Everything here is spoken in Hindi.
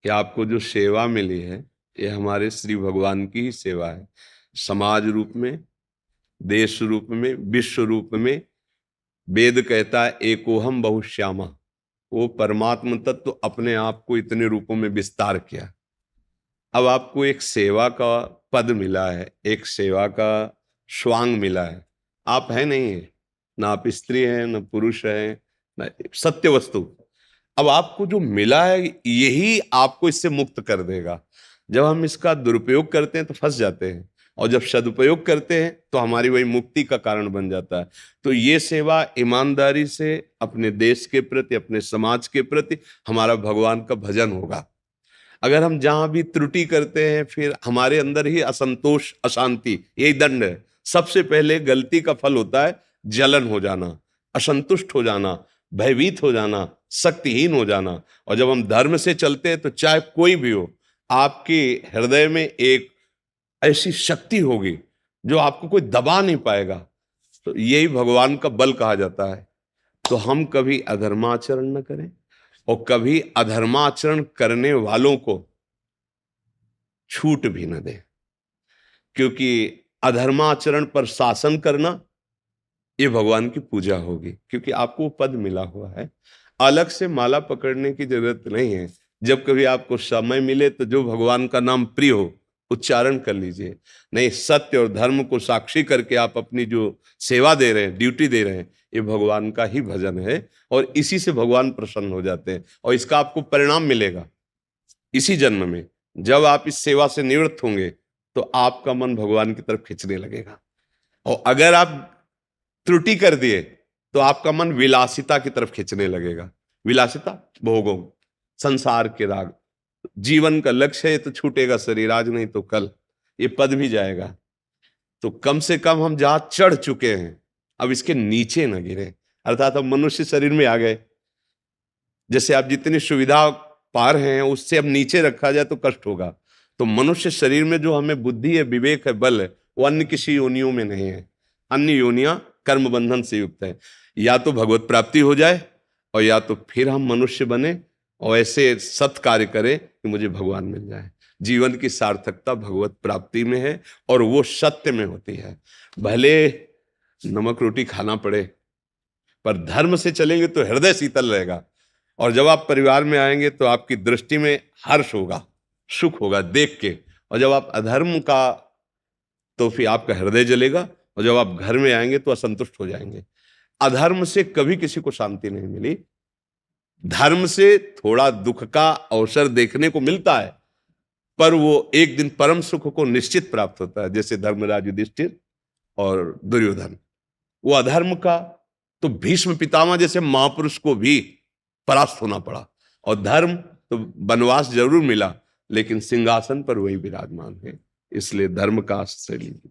कि आपको जो सेवा मिली है ये हमारे श्री भगवान की ही सेवा है। समाज रूप में, देश रूप में, विश्व रूप में। वेद कहता है एकोहम बहुश्यामा। वो परमात्म तत्व तो अपने आप को इतने रूपों में विस्तार किया। अब आपको एक सेवा का पद मिला है, एक सेवा का स्वांग मिला है। आप है नहीं है, ना आप स्त्री हैं, ना पुरुष हैं, ना सत्य वस्तु। अब आपको जो मिला है यही आपको इससे मुक्त कर देगा। जब हम इसका दुरुपयोग करते हैं तो फंस जाते हैं, और जब सदुपयोग करते हैं तो हमारी वही मुक्ति का कारण बन जाता है। तो ये सेवा ईमानदारी से अपने देश के प्रति, अपने समाज के प्रति हमारा भगवान का भजन होगा। अगर हम जहां भी त्रुटि करते हैं फिर हमारे अंदर ही असंतोष, अशांति, यही दंड है। सबसे पहले गलती का फल होता है जलन हो जाना, असंतुष्ट हो जाना, भयभीत हो जाना, शक्तिहीन हो जाना। और जब हम धर्म से चलते हैं तो चाहे कोई भी हो, आपके हृदय में एक ऐसी शक्ति होगी जो आपको कोई दबा नहीं पाएगा। तो यही भगवान का बल कहा जाता है। तो हम कभी अधर्माचरण न करें और कभी अधर्माचरण करने वालों को छूट भी न दें, क्योंकि अधर्माचरण पर शासन करना ये भगवान की पूजा होगी। क्योंकि आपको वो पद मिला हुआ है, अलग से माला पकड़ने की जरूरत नहीं है। जब कभी आपको समय मिले तो जो भगवान का नाम प्रिय हो उच्चारण कर लीजिए। नहीं, सत्य और धर्म को साक्षी करके आप अपनी जो सेवा दे रहे हैं, ड्यूटी दे रहे हैं, ये भगवान का ही भजन है। और इसी से भगवान प्रसन्न हो जाते हैं और इसका आपको परिणाम मिलेगा इसी जन्म में। जब आप इस सेवा से निवृत्त होंगे तो आपका मन भगवान की तरफ खींचने लगेगा। और अगर आप त्रुटि कर दिए तो आपका मन विलासिता की तरफ खींचने लगेगा। विलासिता, भोगों, संसार के राग। जीवन का लक्ष्य है तो छूटेगा शरीर, आज नहीं तो कल ये पद भी जाएगा। तो कम से कम हम जहां चढ़ चुके हैं अब इसके नीचे न गिरे, अर्थात हम मनुष्य शरीर में आ गए। जैसे आप जितनी सुविधा पा रहे हैं उससे अब नीचे रखा जाए तो कष्ट होगा। तो मनुष्य शरीर में जो हमें बुद्धि है, विवेक है, बल है, वो अन्य किसी योनियों में नहीं है। अन्य योनियां कर्म बंधन से युक्त है। या तो भगवत प्राप्ति हो जाए और या तो फिर हम मनुष्य बने और ऐसे सत् कार्य करें कि मुझे भगवान मिल जाए। जीवन की सार्थकता भगवत प्राप्ति में है और वो सत्य में होती है। भले नमक रोटी खाना पड़े पर धर्म से चलेंगे तो हृदय शीतल रहेगा। और जब आप परिवार में आएंगे तो आपकी दृष्टि में हर्ष होगा, सुख होगा देख के। और जब आप अधर्म का, तो फिर आपका हृदय जलेगा। और जब आप घर में आएंगे तो असंतुष्ट हो जाएंगे। अधर्म से कभी किसी को शांति नहीं मिली। धर्म से थोड़ा दुख का अवसर देखने को मिलता है, पर वो एक दिन परम सुख को निश्चित प्राप्त होता है। जैसे धर्मराज युधिष्ठिर और दुर्योधन, वो अधर्म का तो भीष्म पितामह जैसे महापुरुष को भी परास्त होना पड़ा। और धर्म तो वनवास जरूर मिला लेकिन सिंहासन पर वही विराजमान है। इसलिए धर्म का आश्रय लीजिए।